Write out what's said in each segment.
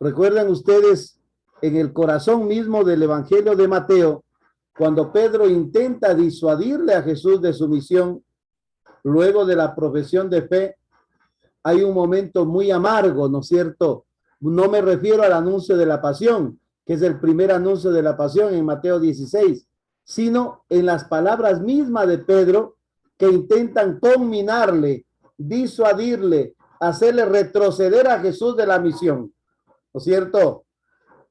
Recuerdan ustedes en el corazón mismo del Evangelio de Mateo, cuando Pedro intenta disuadirle a Jesús de su misión, luego de la profesión de fe, hay un momento muy amargo, ¿no es cierto? No me refiero al anuncio de la pasión, que es el primer anuncio de la pasión en Mateo 16, sino en las palabras mismas de Pedro que intentan conminarle, disuadirle, hacerle retroceder a Jesús de la misión, ¿no es cierto?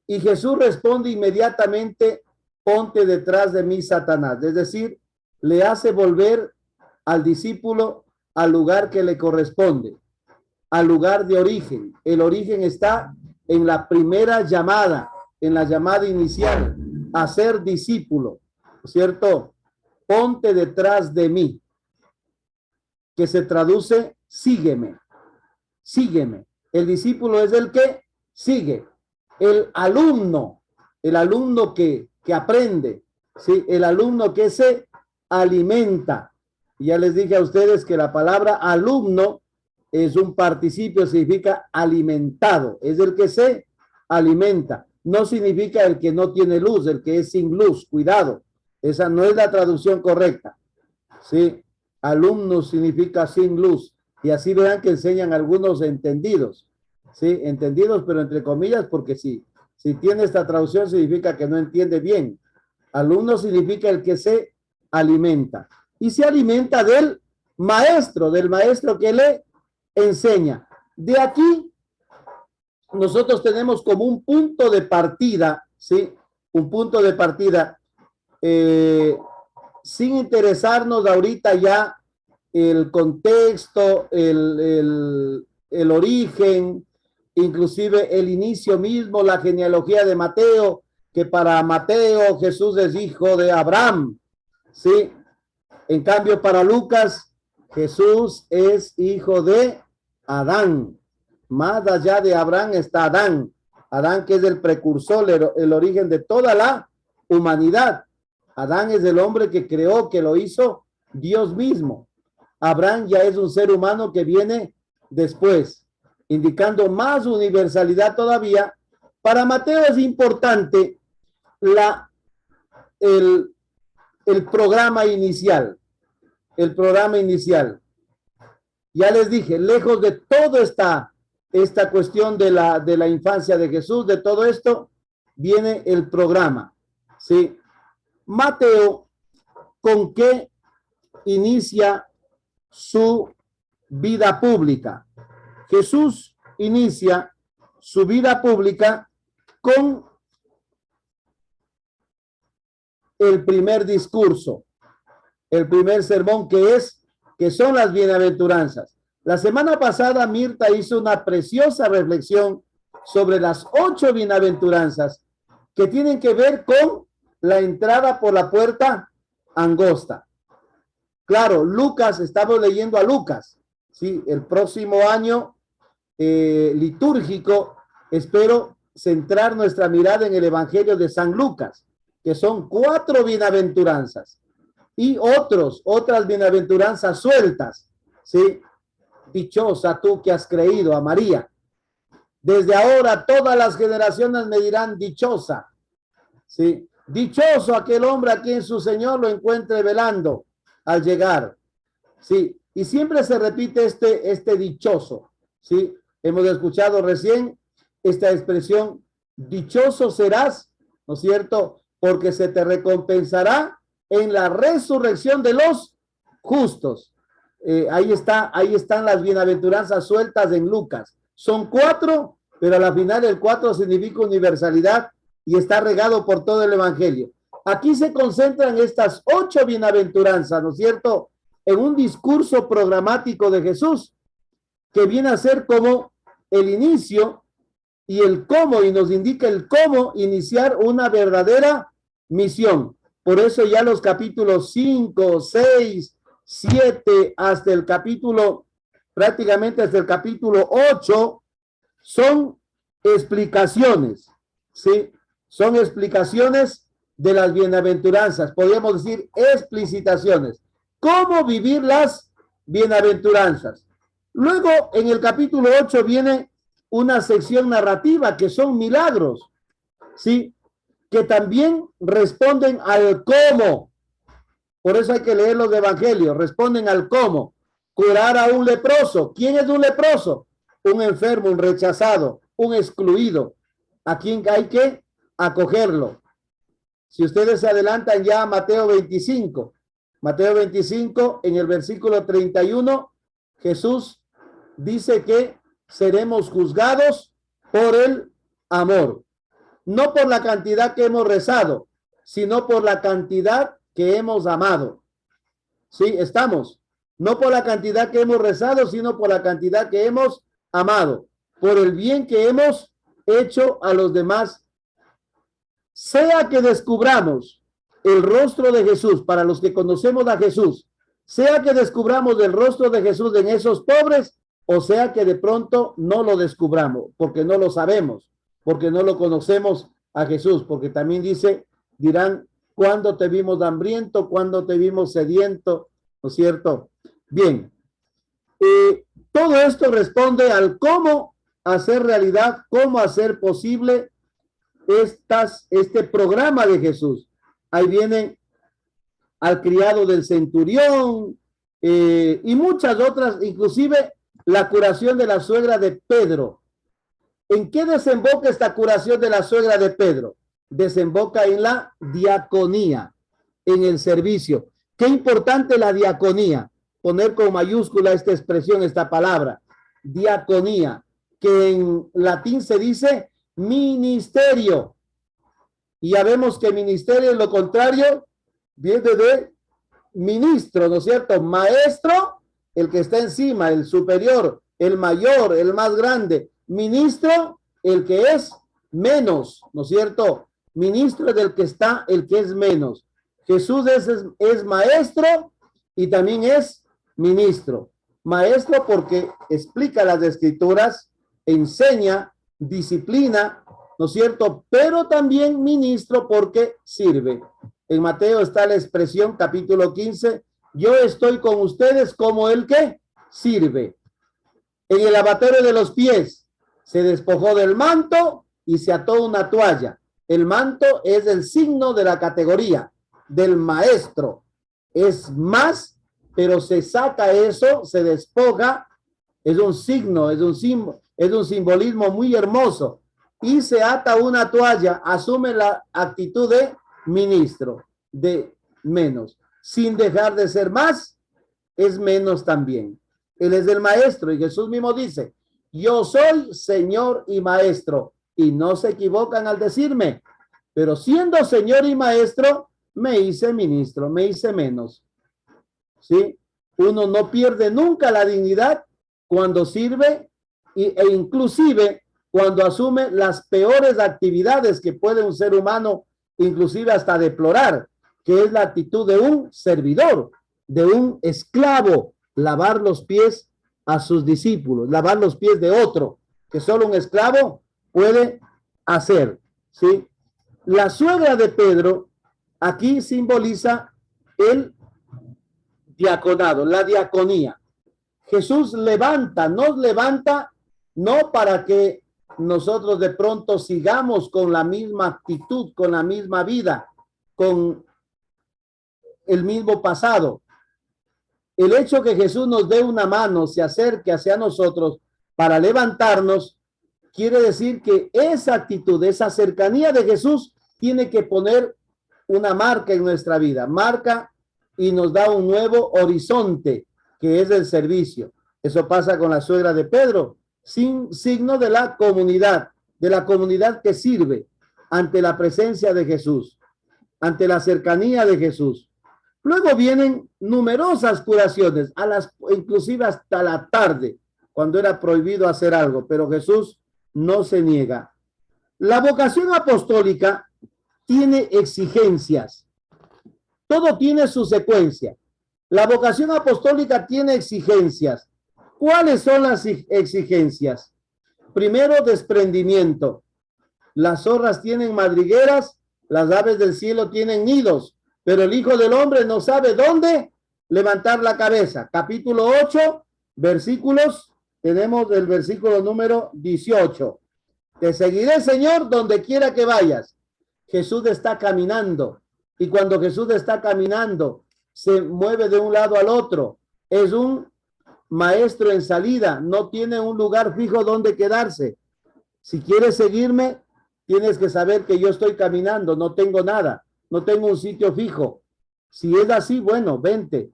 Y Jesús responde inmediatamente, ponte detrás de mí, Satanás. Es decir, le hace volver al discípulo al lugar que le corresponde, al lugar de origen. El origen está en la primera llamada, en la llamada inicial, a ser discípulo, ¿cierto? Ponte detrás de mí, que se traduce sígueme, sígueme. El discípulo es el que sigue, el alumno que aprende, ¿sí? El alumno que se alimenta. Ya les dije a ustedes que la palabra alumno es un participio, significa alimentado, es el que se alimenta. No significa el que no tiene luz, el que es sin luz, cuidado. Esa no es la traducción correcta. Sí, alumno significa sin luz. Y así verán que enseñan algunos entendidos. Sí, entendidos, pero entre comillas, porque si tiene esta traducción significa que no entiende bien. Alumno significa el que se alimenta. Y se alimenta del maestro que le enseña. De aquí, nosotros tenemos como un punto de partida, ¿sí? Un punto de partida, sin interesarnos ahorita ya el contexto, el origen, inclusive el inicio mismo, la genealogía de Mateo, que para Mateo Jesús es hijo de Abraham, ¿sí? En cambio, para Lucas, Jesús es hijo de Adán. Más allá de Abraham está Adán. Adán, que es el precursor, el origen de toda la humanidad. Adán es el hombre que creó, que lo hizo Dios mismo. Abraham ya es un ser humano que viene después, indicando más universalidad todavía. Para Mateo es importante el programa inicial. El programa inicial. Ya les dije, lejos de toda esta cuestión de la infancia de Jesús, de todo esto, viene el programa. ¿Sí? Mateo, ¿con qué inicia su vida pública? Jesús inicia su vida pública con el primer discurso, el primer sermón, que son las bienaventuranzas. La semana pasada Mirta hizo una preciosa reflexión sobre las 8 bienaventuranzas que tienen que ver con la entrada por la puerta angosta. Claro, Lucas, estamos leyendo a Lucas, ¿sí? El próximo año litúrgico, espero centrar nuestra mirada en el Evangelio de San Lucas, que son 4 bienaventuranzas. Y otras bienaventuranzas sueltas, ¿sí? Dichosa tú que has creído a María. Desde ahora todas las generaciones me dirán dichosa, ¿sí? Dichoso aquel hombre a quien su Señor lo encuentre velando al llegar, ¿sí? Y siempre se repite este dichoso, ¿sí? Hemos escuchado recién esta expresión, dichoso serás, ¿no es cierto? Porque se te recompensará en la resurrección de los justos. Ahí están las bienaventuranzas sueltas en Lucas. Son 4, pero a la final el 4 significa universalidad y está regado por todo el Evangelio. Aquí se concentran estas 8 bienaventuranzas, ¿no es cierto? En un discurso programático de Jesús, que viene a ser como el inicio y el cómo, y nos indica el cómo iniciar una verdadera misión. Por eso ya los capítulos 5, 6, 7, hasta el capítulo, prácticamente hasta el capítulo 8, son explicaciones, ¿sí? Son explicaciones de las bienaventuranzas, podríamos decir explicitaciones. ¿Cómo vivir las bienaventuranzas? Luego, en el capítulo 8 viene una sección narrativa que son milagros, ¿sí? Que también responden al cómo. Por eso hay que leer los evangelios, responden al cómo. Curar a un leproso. ¿Quién es un leproso? Un enfermo, un rechazado, un excluido, a quien hay que acogerlo. Si ustedes se adelantan ya a Mateo 25, en el versículo 31, Jesús dice que seremos juzgados por el amor. No por la cantidad que hemos rezado, sino por la cantidad que hemos amado. Sí, estamos. No por la cantidad que hemos rezado, sino por la cantidad que hemos amado. Por el bien que hemos hecho a los demás. Sea que descubramos el rostro de Jesús, para los que conocemos a Jesús, sea que descubramos el rostro de Jesús en esos pobres, o sea que de pronto no lo descubramos, porque no lo sabemos, porque no lo conocemos a Jesús, porque también dirán, ¿cuándo te vimos hambriento? ¿Cuándo te vimos sediento? ¿No es cierto? Bien, todo esto responde al cómo hacer realidad, cómo hacer posible este programa de Jesús. Ahí viene al criado del centurión y muchas otras, inclusive la curación de la suegra de Pedro. ¿En qué desemboca esta curación de la suegra de Pedro? Desemboca en la diaconía, en el servicio. Qué importante la diaconía. Poner con mayúscula esta expresión, esta palabra, diaconía, que en latín se dice ministerio. Y ya vemos que ministerio es lo contrario, viene de ministro, ¿no es cierto? Maestro, el que está encima, el superior, el mayor, el más grande. Ministro, el que es menos, ¿no es cierto? Ministro es del que está, el que es menos. Jesús es maestro y también es ministro. Maestro porque explica las escrituras, enseña, disciplina, ¿no es cierto? Pero también ministro porque sirve. En Mateo está la expresión, capítulo 15, yo estoy con ustedes como el que sirve. En el lavatorio de los pies se despojó del manto y se ató una toalla. El manto es el signo de la categoría del maestro. Es más, pero se saca eso, se despoja, es un signo, es un simbolismo muy hermoso. Y se ata una toalla, asume la actitud de ministro, de menos, sin dejar de ser más, es menos también. Él es el maestro y Jesús mismo dice, yo soy Señor y Maestro, y no se equivocan al decirme, pero siendo Señor y Maestro, me hice ministro, me hice menos. ¿Sí? Uno no pierde nunca la dignidad cuando sirve e inclusive cuando asume las peores actividades que puede un ser humano, inclusive hasta deplorar, que es la actitud de un servidor, de un esclavo, lavar los pies a sus discípulos, lavar los pies de otro, que solo un esclavo puede hacer, ¿sí? La suegra de Pedro aquí simboliza el diaconado, la diaconía. Jesús nos levanta no para que nosotros de pronto sigamos con la misma actitud, con la misma vida, con el mismo pasado. El hecho que Jesús nos dé una mano, se acerque hacia nosotros para levantarnos, quiere decir que esa actitud, esa cercanía de Jesús tiene que poner una marca en nuestra vida, marca y nos da un nuevo horizonte que es el servicio. Eso pasa con la suegra de Pedro, sin signo de la comunidad que sirve ante la presencia de Jesús, ante la cercanía de Jesús. Luego vienen numerosas curaciones, inclusive hasta la tarde, cuando era prohibido hacer algo, pero Jesús no se niega. La vocación apostólica tiene exigencias. Todo tiene su secuencia. La vocación apostólica tiene exigencias. ¿Cuáles son las exigencias? Primero, desprendimiento. Las zorras tienen madrigueras, las aves del cielo tienen nidos, pero el Hijo del Hombre no sabe dónde levantar la cabeza. Capítulo 8, versículos tenemos el versículo número 18. Te seguiré, Señor, donde quiera que vayas. Jesús está caminando, y cuando Jesús está caminando, se mueve de un lado al otro. Es un maestro en salida, no tiene un lugar fijo donde quedarse. Si quieres seguirme, tienes que saber que yo estoy caminando, no tengo nada, no tengo un sitio fijo. Si es así, bueno, vente.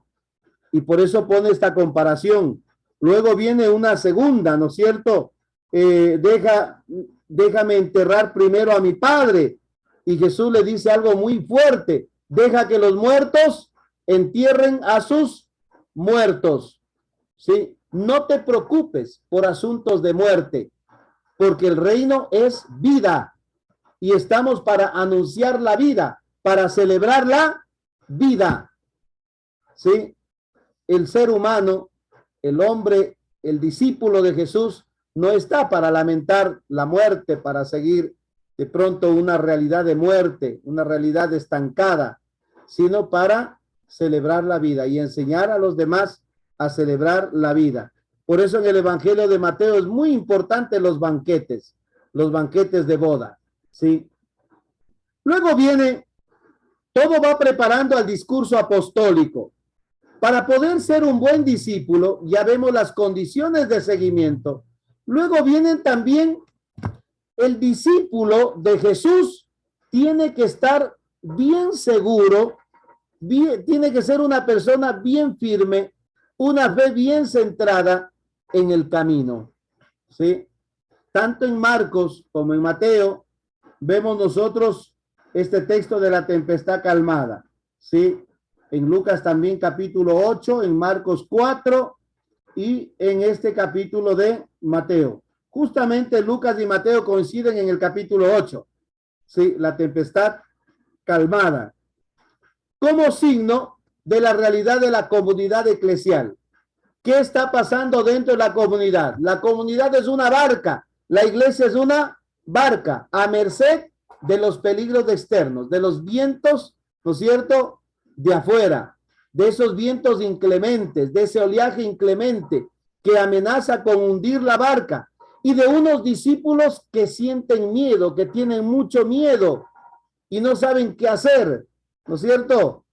Y por eso pone esta comparación. Luego viene una segunda, ¿no es cierto? Déjame enterrar primero a mi padre. Y Jesús le dice algo muy fuerte: deja que los muertos entierren a sus muertos. ¿Sí? No te preocupes por asuntos de muerte, porque el reino es vida y estamos para anunciar la vida, para celebrar la vida. ¿Sí? El ser humano, el hombre, el discípulo de Jesús, no está para lamentar la muerte, para seguir de pronto una realidad de muerte, una realidad estancada, sino para celebrar la vida y enseñar a los demás a celebrar la vida. Por eso en el Evangelio de Mateo es muy importante los banquetes de boda, ¿sí? Luego viene, todo va preparando al discurso apostólico. Para poder ser un buen discípulo, ya vemos las condiciones de seguimiento. Luego vienen también, el discípulo de Jesús tiene que estar bien seguro, tiene que ser una persona bien firme, una fe bien centrada en el camino, ¿sí? Tanto en Marcos como en Mateo vemos nosotros este texto de la tempestad calmada, ¿sí? En Lucas también capítulo 8, en Marcos 4 y en este capítulo de Mateo. Justamente Lucas y Mateo coinciden en el capítulo 8, ¿sí? La tempestad calmada, como signo de la realidad de la comunidad eclesial. ¿Qué está pasando dentro de la comunidad? La comunidad es una barca, la iglesia es una barca a merced de los peligros externos, de los vientos, ¿no es cierto?, de afuera, de esos vientos inclementes, de ese oleaje inclemente que amenaza con hundir la barca, y de unos discípulos que sienten miedo, que tienen mucho miedo y no saben qué hacer, ¿no es cierto?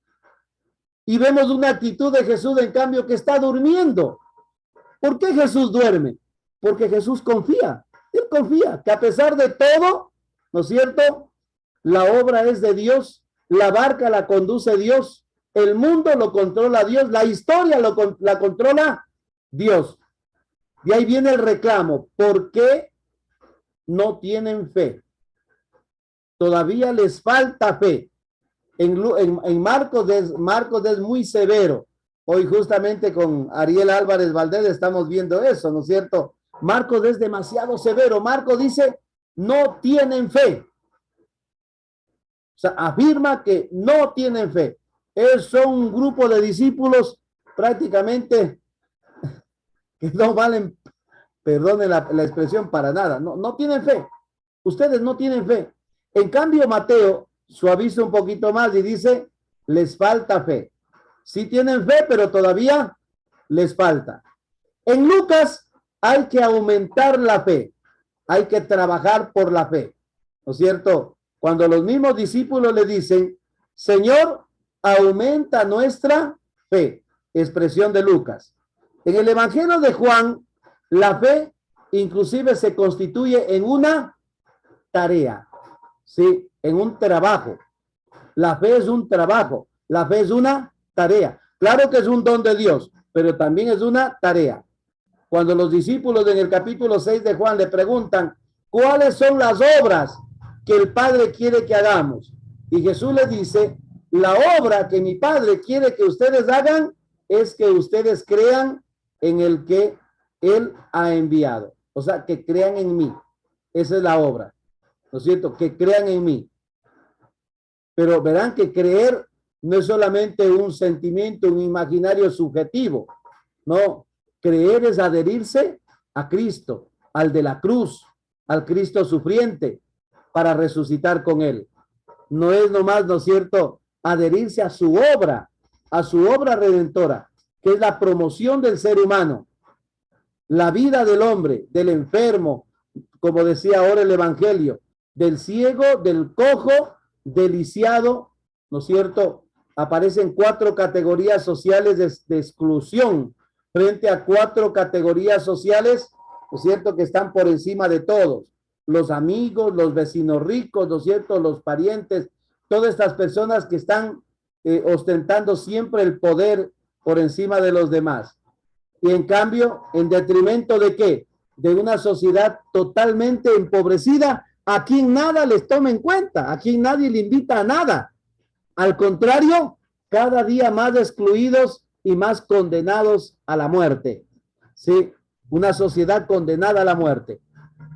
Y vemos una actitud de Jesús, en cambio, que está durmiendo. ¿Por qué Jesús duerme? Porque Jesús confía. Él confía que a pesar de todo, ¿no es cierto?, la obra es de Dios, la barca la conduce Dios, el mundo lo controla Dios, la historia la controla Dios. Y ahí viene el reclamo: ¿por qué no tienen fe? Todavía les falta fe. En Marcos es muy severo. Hoy justamente con Ariel Álvarez Valdés estamos viendo eso, ¿no es cierto? Marcos es demasiado severo. Marcos dice, no tienen fe. O sea, afirma que no tienen fe. Son un grupo de discípulos prácticamente que no valen, perdone la expresión, para nada. No tienen fe. Ustedes no tienen fe. En cambio, Mateo suaviza un poquito más y dice, les falta fe. Sí tienen fe, pero todavía les falta. En Lucas hay que aumentar la fe, hay que trabajar por la fe, ¿no es cierto? Cuando los mismos discípulos le dicen, Señor, aumenta nuestra fe, expresión de Lucas. En el Evangelio de Juan, la fe inclusive se constituye en una tarea, ¿sí? En un trabajo. La fe es un trabajo, la fe es una tarea. Claro que es un don de Dios, pero también es una tarea. Cuando los discípulos en el capítulo 6 de Juan le preguntan, ¿cuáles son las obras que el Padre quiere que hagamos? Y Jesús le dice, la obra que mi Padre quiere que ustedes hagan es que ustedes crean en el que Él ha enviado. O sea, que crean en mí. Esa es la obra, ¿no es cierto? Que crean en mí. Pero verán que creer no es solamente un sentimiento, un imaginario subjetivo. No, creer es adherirse a Cristo, al de la cruz, al Cristo sufriente, para resucitar con Él. No es nomás, ¿no es cierto?, adherirse a su obra redentora, que es la promoción del ser humano, la vida del hombre, del enfermo, como decía ahora el Evangelio, del ciego, del cojo, del lisiado, ¿no es cierto? Aparecen 4 categorías sociales de exclusión frente a 4 categorías sociales, ¿no es cierto?, que están por encima de todos. Los amigos, los vecinos ricos, ¿no es cierto?, los parientes, todas estas personas que están ostentando siempre el poder por encima de los demás. Y en cambio, ¿en detrimento de qué? De una sociedad totalmente empobrecida, a quien nada les toma en cuenta, a quien nadie le invita a nada. Al contrario, cada día más excluidos y más condenados a la muerte. Sí, una sociedad condenada a la muerte.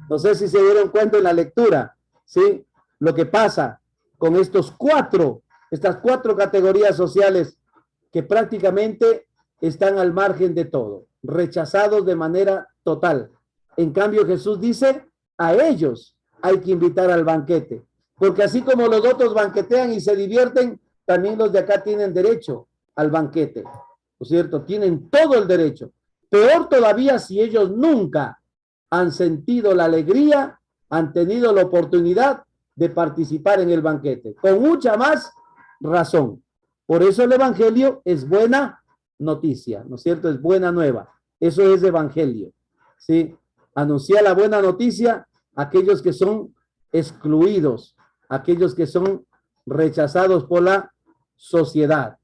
No sé si se dieron cuenta en la lectura, ¿sí? Lo que pasa con estas 4 categorías sociales que prácticamente están al margen de todo, rechazados de manera total. En cambio, Jesús dice, a ellos hay que invitar al banquete, porque así como los otros banquetean y se divierten, también los de acá tienen derecho al banquete, ¿no es cierto? Tienen todo el derecho. Peor todavía si ellos nunca han sentido la alegría, han tenido la oportunidad de participar en el banquete. Con mucha más razón. Por eso el evangelio es buena noticia, ¿no es cierto? Es buena nueva. Eso es evangelio, ¿sí? Anuncia la buena noticia a aquellos que son excluidos, aquellos que son rechazados por la sociedad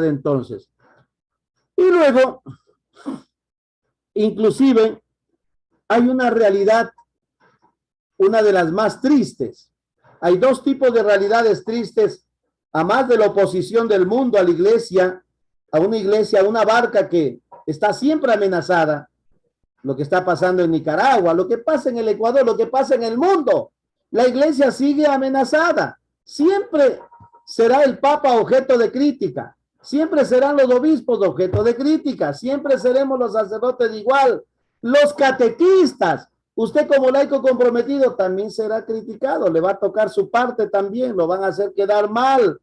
entonces. Y luego, inclusive, hay una realidad, una de las más tristes. Hay 2 tipos de realidades tristes, a más de la oposición del mundo a la iglesia, a una barca que está siempre amenazada. Lo que está pasando en Nicaragua, lo que pasa en el Ecuador, lo que pasa en el mundo. La iglesia sigue amenazada. Siempre será el Papa objeto de crítica. Siempre serán los obispos objeto de crítica. Siempre seremos los sacerdotes igual. Los catequistas. Usted como laico comprometido también será criticado. Le va a tocar su parte también. Lo van a hacer quedar mal.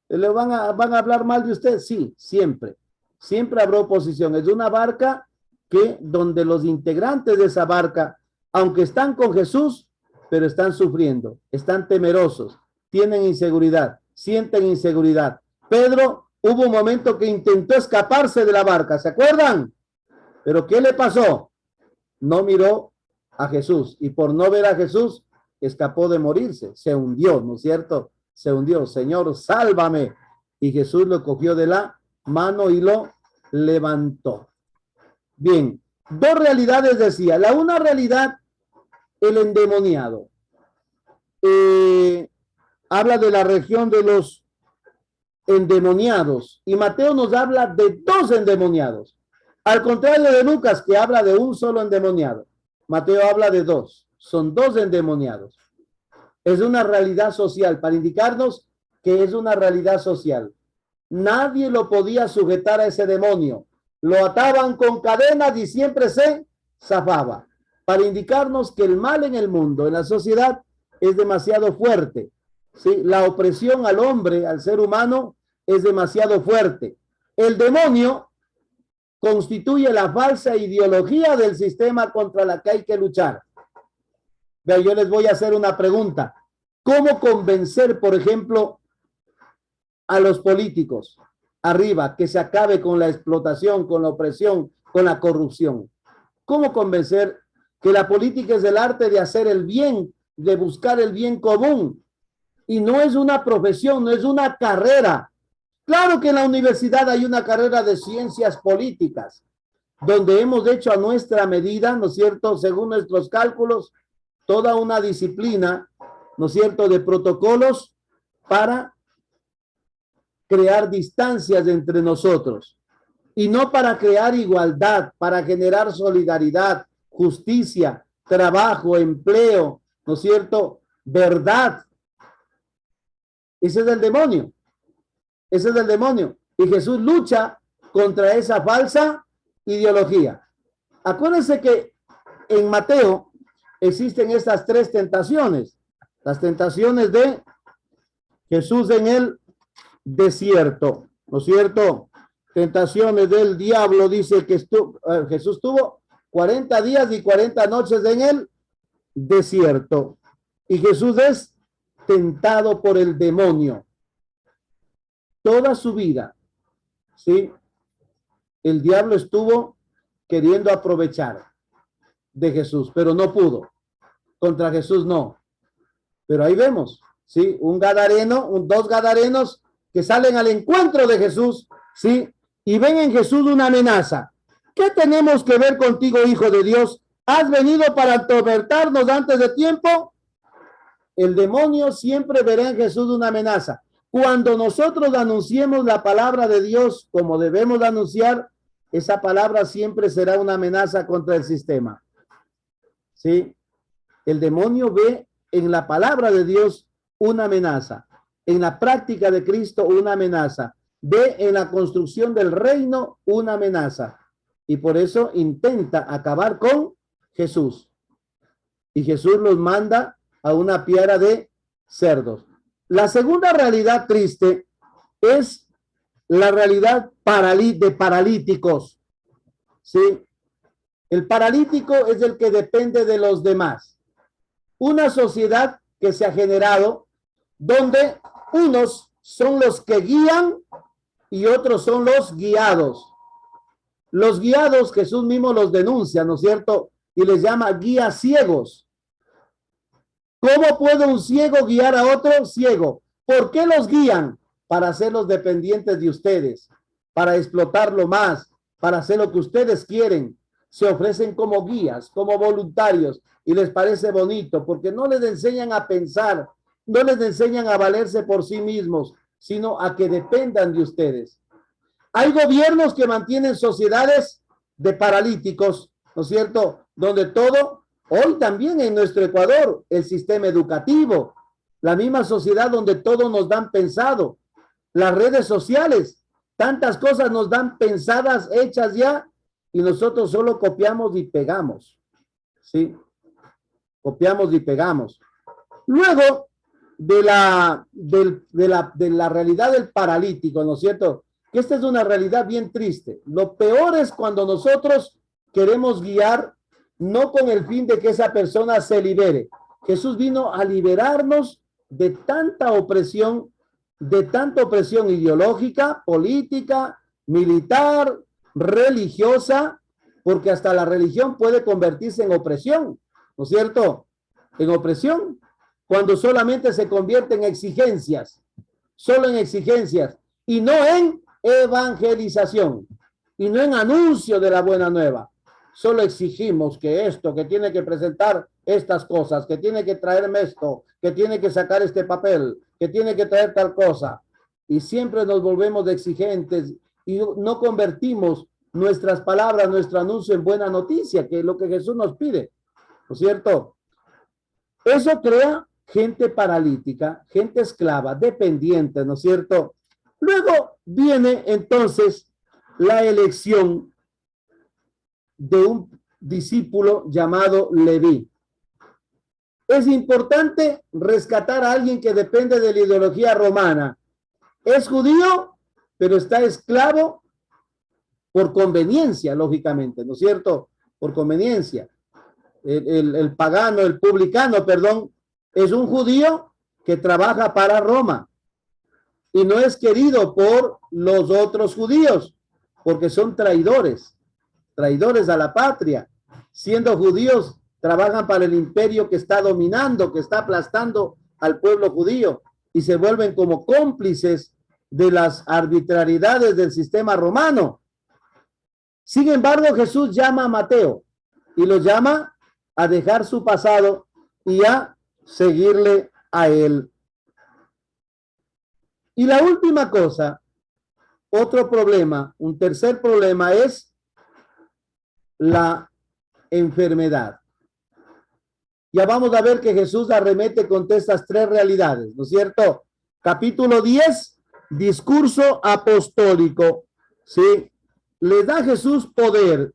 Le van a hablar mal de usted. Sí, siempre. Siempre habrá oposición. Es una barca que donde los integrantes de esa barca, aunque están con Jesús, pero están sufriendo, están temerosos, tienen inseguridad, sienten inseguridad. Pedro hubo un momento que intentó escaparse de la barca, ¿se acuerdan? Pero ¿qué le pasó? No miró a Jesús y por no ver a Jesús escapó de morirse, se hundió, ¿no es cierto? Se hundió, Señor, sálvame. Y Jesús lo cogió de la mano y lo levantó. Bien, 2 realidades decía. La una realidad, el endemoniado. Habla de la región de los endemoniados. Y Mateo nos habla de 2 endemoniados. Al contrario de Lucas, que habla de un solo endemoniado. Mateo habla de 2. Son 2 endemoniados. Es una realidad social, para indicarnos que es una realidad social. Nadie lo podía sujetar a ese demonio. Lo ataban con cadenas y siempre se zafaba, para indicarnos que el mal en el mundo, en la sociedad, es demasiado fuerte, ¿sí? La opresión al hombre, al ser humano, es demasiado fuerte. El demonio constituye la falsa ideología del sistema contra la que hay que luchar. Vean, yo les voy a hacer una pregunta. ¿Cómo convencer, por ejemplo, a los políticos arriba que se acabe con la explotación, con la opresión, con la corrupción? ¿Cómo convencer que la política es el arte de hacer el bien, de buscar el bien común? Y no es una profesión, no es una carrera. Claro que en la universidad hay una carrera de ciencias políticas, donde hemos hecho a nuestra medida, ¿no es cierto?, según nuestros cálculos, toda una disciplina, ¿no es cierto?, de protocolos para crear distancias entre nosotros y no para crear igualdad, para generar solidaridad, justicia, trabajo, empleo, ¿no es cierto?, verdad. Ese es el demonio. Ese es el demonio. Y Jesús lucha contra esa falsa ideología. Acuérdense que en Mateo existen estas 3 tentaciones. Las tentaciones de Jesús en el desierto, ¿no es cierto? Tentaciones del diablo, dice que Jesús tuvo 40 días y 40 noches en el desierto. Y Jesús es tentado por el demonio. Toda su vida, ¿sí? El diablo estuvo queriendo aprovechar de Jesús, pero no pudo. Contra Jesús no. Pero ahí vemos, ¿sí? Un gadareno, dos gadarenos que salen al encuentro de Jesús, ¿sí? Y ven en Jesús una amenaza. ¿Qué tenemos que ver contigo, Hijo de Dios? ¿Has venido para atormentarnos antes de tiempo? El demonio siempre verá en Jesús una amenaza. Cuando nosotros anunciemos la palabra de Dios como debemos anunciar, esa palabra siempre será una amenaza contra el sistema. ¿Sí? El demonio ve en la palabra de Dios una amenaza, en la práctica de Cristo una amenaza, ve en la construcción del reino una amenaza, y por eso intenta acabar con Jesús. Y Jesús los manda a una piara de cerdos. La segunda realidad triste es la realidad de paralíticos. ¿Sí? El paralítico es el que depende de los demás. Una sociedad que se ha generado donde unos son los que guían y otros son los guiados. Los guiados, Jesús mismo los denuncia, ¿no es cierto? Y les llama guías ciegos. ¿Cómo puede un ciego guiar a otro ciego? ¿Por qué los guían? Para hacerlos dependientes de ustedes, para explotarlo más, para hacer lo que ustedes quieren. Se ofrecen como guías, como voluntarios, y les parece bonito, porque no les enseñan a pensar, no les enseñan a valerse por sí mismos, sino a que dependan de ustedes. Hay gobiernos que mantienen sociedades de paralíticos, ¿no es cierto? Donde todo, hoy también en nuestro Ecuador, el sistema educativo, la misma sociedad donde todo nos dan pensado, las redes sociales, tantas cosas nos dan pensadas, hechas ya, y nosotros solo copiamos y pegamos, ¿sí? Copiamos y pegamos. Luego de la realidad del paralítico, ¿no es cierto? Que esta es una realidad bien triste. Lo peor es cuando nosotros queremos guiar no con el fin de que esa persona se libere. Jesús vino a liberarnos de tanta opresión ideológica, política, militar, religiosa, porque hasta la religión puede convertirse en opresión, ¿no es cierto? En opresión, cuando solamente se convierte en exigencias, solo en exigencias, y no en evangelización, y no en anuncio de la buena nueva. Solo exigimos que esto, que tiene que presentar estas cosas, que tiene que traerme esto, que tiene que sacar este papel, que tiene que traer tal cosa, y siempre nos volvemos exigentes y no convertimos nuestras palabras, nuestro anuncio en buena noticia, que es lo que Jesús nos pide, ¿no es cierto? Eso crea gente paralítica, gente esclava, dependiente, ¿no es cierto? Luego viene entonces la elección de un discípulo llamado Leví. Es importante rescatar a alguien que depende de la ideología romana. Es judío, pero está esclavo por conveniencia, lógicamente, ¿no es cierto? Por conveniencia. El pagano, el publicano, perdón, es un judío que trabaja para Roma y no es querido por los otros judíos porque son traidores a la patria. Siendo judíos, trabajan para el imperio que está dominando, que está aplastando al pueblo judío y se vuelven como cómplices de las arbitrariedades del sistema romano. Sin embargo, Jesús llama a Mateo y lo llama a dejar su pasado y a seguirle a él. Y la última cosa, otro problema, un tercer problema es la enfermedad. Ya vamos a ver que Jesús arremete contra estas tres realidades, ¿no es cierto? Capítulo 10, discurso apostólico, ¿sí? Le da Jesús poder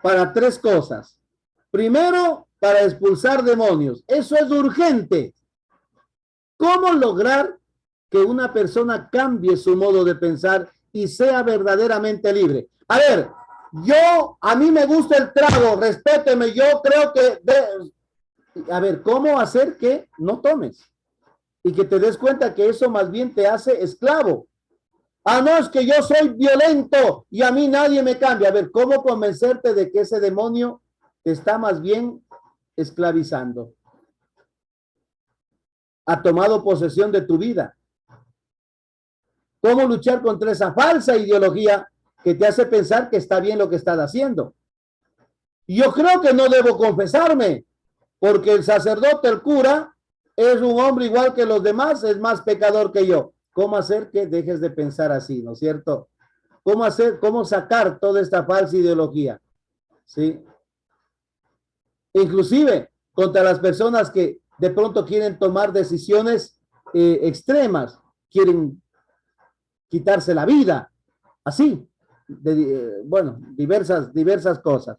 para tres cosas. Primero, para expulsar demonios. Eso es urgente. ¿Cómo lograr que una persona cambie su modo de pensar y sea verdaderamente libre? A ver, a mí me gusta el trago, respéteme, yo creo que... A ver, ¿cómo hacer que no tomes? Y que te des cuenta que eso más bien te hace esclavo. Ah, no, es que yo soy violento y a mí nadie me cambia. A ver, ¿cómo convencerte de que ese demonio te está más bien esclavizando? Ha tomado posesión de tu vida. ¿Cómo luchar contra esa falsa ideología que te hace pensar que está bien lo que estás haciendo? Yo creo que no debo confesarme, porque el sacerdote, el cura, es un hombre igual que los demás, es más pecador que yo. ¿Cómo hacer que dejes de pensar así, no es cierto? ¿Cómo sacar toda esta falsa ideología? ¿Sí? Inclusive contra las personas que de pronto quieren tomar decisiones extremas, quieren quitarse la vida, así, bueno, diversas cosas.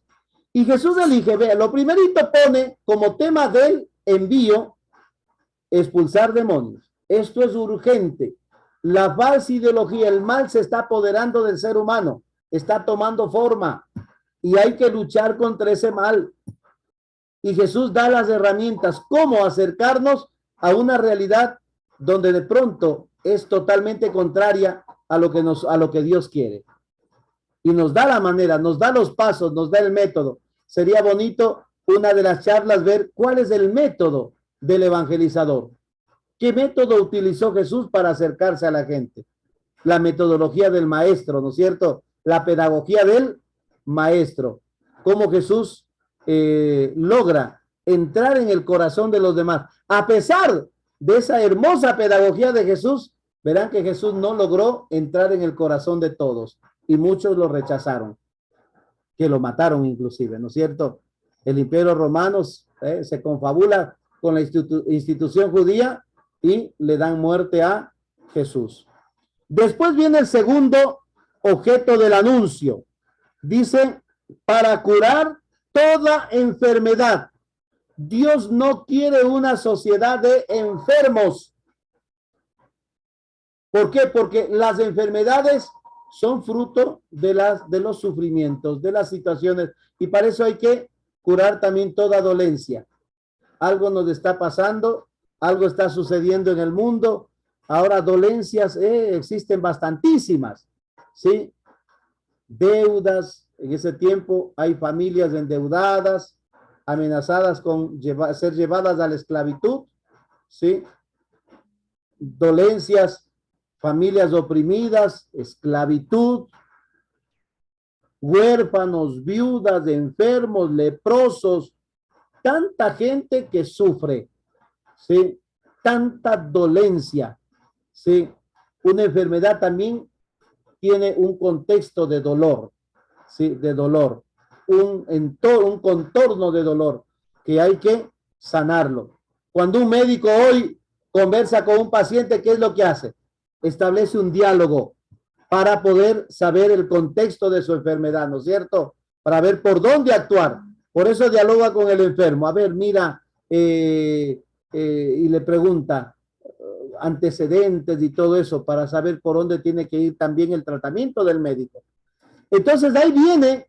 Y Jesús elige, vea, lo primerito pone como tema del envío, expulsar demonios. Esto es urgente. La falsa ideología, el mal se está apoderando del ser humano, está tomando forma y hay que luchar contra ese mal. Y Jesús da las herramientas, cómo acercarnos a una realidad donde de pronto es totalmente contraria a lo que Dios quiere. Y nos da la manera, nos da los pasos, nos da el método. Sería bonito una de las charlas ver cuál es el método del evangelizador. ¿Qué método utilizó Jesús para acercarse a la gente? La metodología del maestro, ¿no es cierto? La pedagogía del maestro. Cómo Jesús logra entrar en el corazón de los demás. A pesar de esa hermosa pedagogía de Jesús, verán que Jesús no logró entrar en el corazón de todos y muchos lo rechazaron, que lo mataron inclusive, ¿no es cierto? El imperio romano se confabula con la institución judía y le dan muerte a Jesús. Después viene el segundo objeto del anuncio. Dice, para curar toda enfermedad. Dios no quiere una sociedad de enfermos. ¿Por qué? Porque las enfermedades son fruto de los sufrimientos, de las situaciones, y para eso hay que curar también toda dolencia. Algo nos está pasando, algo está sucediendo en el mundo. Ahora dolencias existen bastantísimas, ¿sí? Deudas, en ese tiempo hay familias endeudadas, amenazadas con ser llevadas a la esclavitud, ¿sí? Dolencias, familias oprimidas, esclavitud, huérfanos, viudas, enfermos, leprosos, tanta gente que sufre, ¿sí? Tanta dolencia, ¿sí? Una enfermedad también tiene un contexto de dolor, ¿sí? De dolor, un contorno de dolor que hay que sanarlo. Cuando un médico hoy conversa con un paciente, ¿qué es lo que hace? Establece un diálogo para poder saber el contexto de su enfermedad, ¿no es cierto? Para ver por dónde actuar. Por eso dialoga con el enfermo. A ver, mira, y le pregunta antecedentes y todo eso para saber por dónde tiene que ir también el tratamiento del médico. Entonces, de ahí viene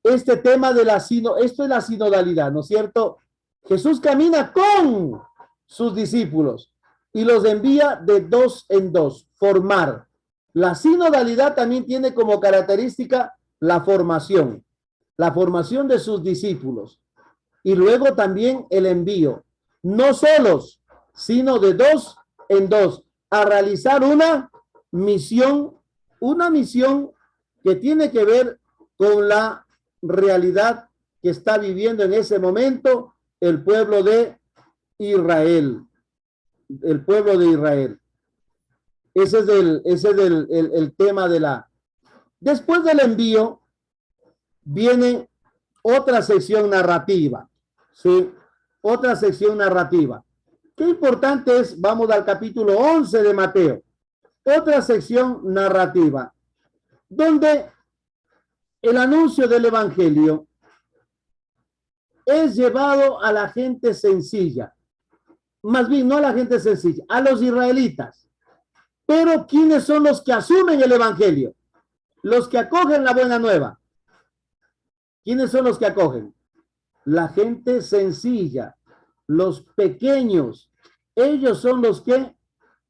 este tema de esto es la sinodalidad, ¿no es cierto? Jesús camina con sus discípulos y los envía de dos en dos, formar. La sinodalidad también tiene como característica la formación de sus discípulos y luego también el envío, no solos, sino de dos en dos, a realizar una misión que tiene que ver con la realidad que está viviendo en ese momento el pueblo de Israel. El pueblo de Israel. Ese es el tema de la... Después del envío viene otra sección narrativa, ¿sí? Otra sección narrativa. Qué importante es, vamos al capítulo 11 de Mateo, otra sección narrativa, donde el anuncio del evangelio es llevado a la gente sencilla, más bien no a la gente sencilla, a los israelitas. Pero ¿quiénes son los que asumen el evangelio? Los que acogen la buena nueva. ¿Quiénes son los que acogen? La gente sencilla, los pequeños. Ellos son los que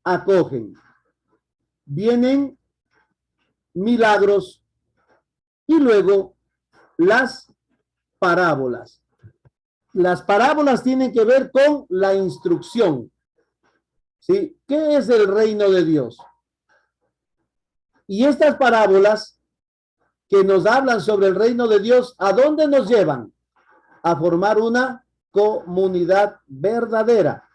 acogen. Vienen milagros y luego las parábolas. Las parábolas tienen que ver con la instrucción. ¿Sí? ¿Qué es el reino de Dios? Y estas parábolas que nos hablan sobre el reino de Dios, ¿a dónde nos llevan? A formar una comunidad verdadera.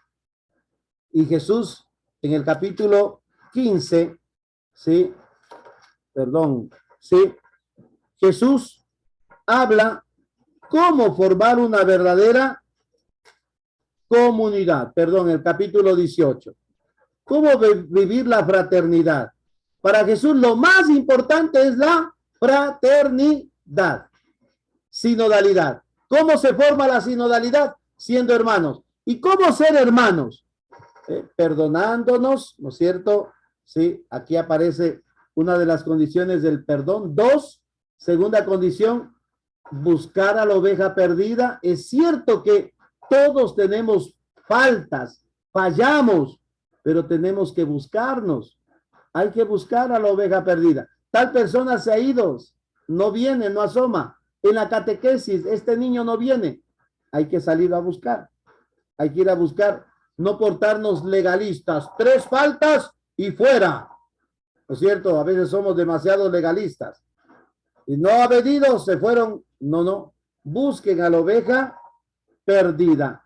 Y Jesús, en el capítulo 15, ¿sí? Perdón, ¿sí? Jesús habla cómo formar una verdadera comunidad. Perdón, el capítulo 18. Cómo vivir la fraternidad. Para Jesús lo más importante es la fraternidad. Sinodalidad. ¿Cómo se forma la sinodalidad? Siendo hermanos. ¿Y cómo ser hermanos? Perdonándonos, ¿no es cierto? Sí, aquí aparece una de las condiciones del perdón. 2, segunda condición, buscar a la oveja perdida. Es cierto que todos tenemos faltas, fallamos, pero tenemos que buscarnos. Hay que buscar a la oveja perdida. Tal persona se ha ido, no viene, no asoma. En la catequesis, este niño no viene. Hay que salir a buscar. Hay que ir a buscar, no portarnos legalistas. 3 faltas y fuera. ¿No es cierto? A veces somos demasiado legalistas. Y no ha venido, se fueron. No. Busquen a la oveja perdida.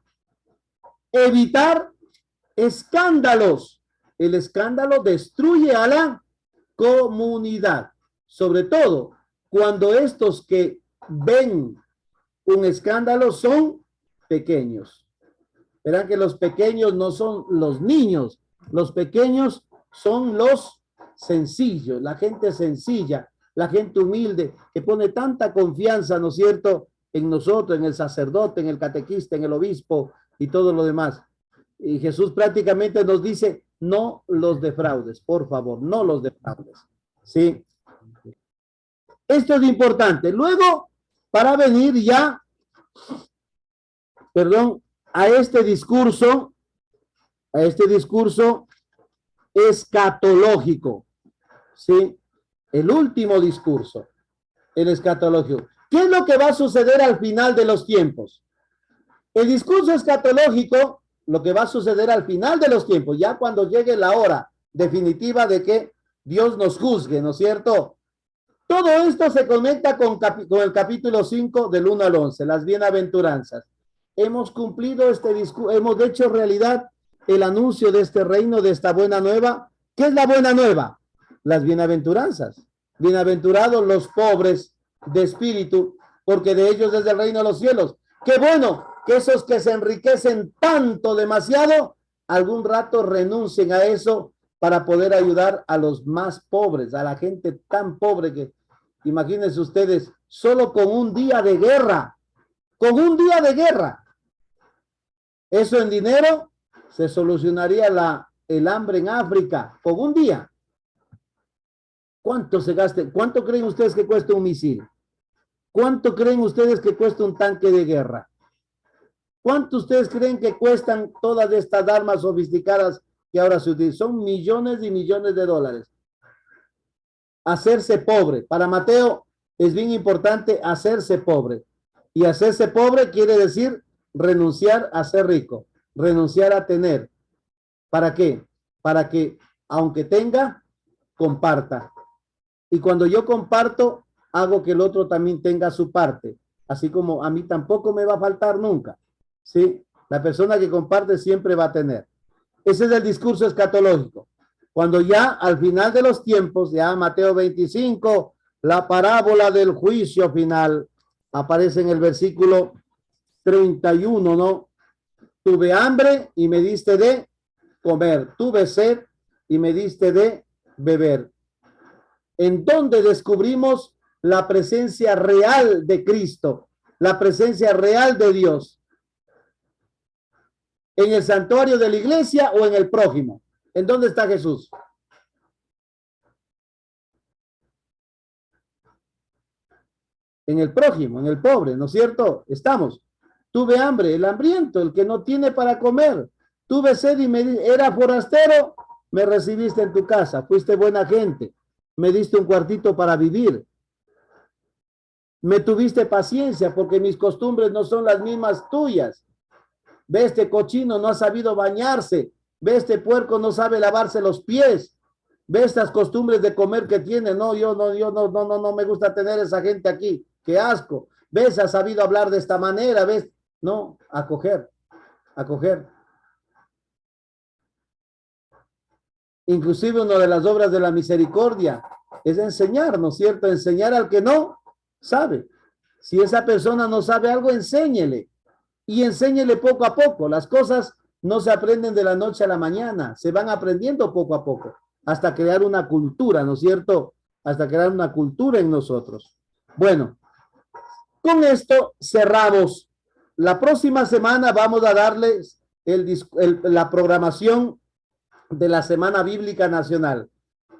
Evitar escándalos. El escándalo destruye a la comunidad. Sobre todo cuando estos que ven un escándalo son pequeños. Verán que los pequeños no son los niños. Los pequeños son los sencillos, la gente sencilla, la gente humilde, que pone tanta confianza, ¿no es cierto?, en nosotros, en el sacerdote, en el catequista, en el obispo y todo lo demás. Y Jesús prácticamente nos dice, no los defraudes, por favor, no los defraudes. ¿Sí? Esto es importante. Luego, para venir ya, perdón, a este discurso escatológico, ¿sí? El último discurso, el escatológico. ¿Qué es lo que va a suceder al final de los tiempos? El discurso escatológico, lo que va a suceder al final de los tiempos, ya cuando llegue la hora definitiva de que Dios nos juzgue, ¿no es cierto? Todo esto se conecta con el capítulo 5 del 1 al 11, las bienaventuranzas. Hemos cumplido este discurso, hemos hecho realidad el anuncio de este reino, de esta buena nueva. ¿Qué es la buena nueva? Las bienaventuranzas. Bienaventurados los pobres de espíritu, porque de ellos es el reino de los cielos. Qué bueno que esos que se enriquecen tanto, demasiado, algún rato renuncien a eso para poder ayudar a los más pobres, a la gente tan pobre que, imagínense ustedes, solo con un día de guerra, eso en dinero se solucionaría el hambre en África, con un día. ¿Cuánto se gaste? ¿Cuánto creen ustedes que cuesta un misil? ¿Cuánto creen ustedes que cuesta un tanque de guerra? ¿Cuánto ustedes creen que cuestan todas estas armas sofisticadas que ahora se utilizan? Son millones y millones de dólares. Hacerse pobre. Para Mateo es bien importante hacerse pobre. Y hacerse pobre quiere decir renunciar a ser rico, renunciar a tener. ¿Para qué? Para que, aunque tenga, comparta. Y cuando yo comparto, hago que el otro también tenga su parte. Así como a mí tampoco me va a faltar nunca. ¿Sí? La persona que comparte siempre va a tener. Ese es el discurso escatológico. Cuando ya al final de los tiempos, ya Mateo 25, la parábola del juicio final, aparece en el versículo 31, ¿no? Tuve hambre y me diste de comer. Tuve sed y me diste de beber. En donde descubrimos la presencia real de Cristo, la presencia real de Dios. ¿En el santuario de la iglesia o en el prójimo? ¿En dónde está Jesús? en el prójimo, en el pobre, ¿no es cierto? Estamos. Tuve hambre, el hambriento, el que no tiene para comer. Tuve sed y era forastero, me recibiste en tu casa, fuiste buena gente, me diste un cuartito para vivir. Me tuviste paciencia porque mis costumbres no son las mismas tuyas. Ve, este cochino no ha sabido bañarse. Ve, este puerco no sabe lavarse los pies. Ve estas costumbres de comer que tiene. No, yo no me gusta tener esa gente aquí. Qué asco. Ves, ha sabido hablar de esta manera. Ves, no, acoger, acoger. Inclusive una de las obras de la misericordia es enseñar, ¿no es cierto? Enseñar al que no sabe. Si esa persona no sabe algo, enséñele. Y enséñele poco a poco. Las cosas no se aprenden de la noche a la mañana, se van aprendiendo poco a poco, hasta crear una cultura, ¿no es cierto? Hasta crear una cultura en nosotros. Bueno, con esto cerramos. La próxima semana vamos a darles la programación de la Semana Bíblica Nacional,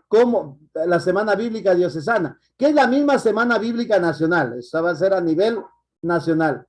como la Semana Bíblica Diocesana, que es la misma Semana Bíblica Nacional. Esa va a ser a nivel nacional.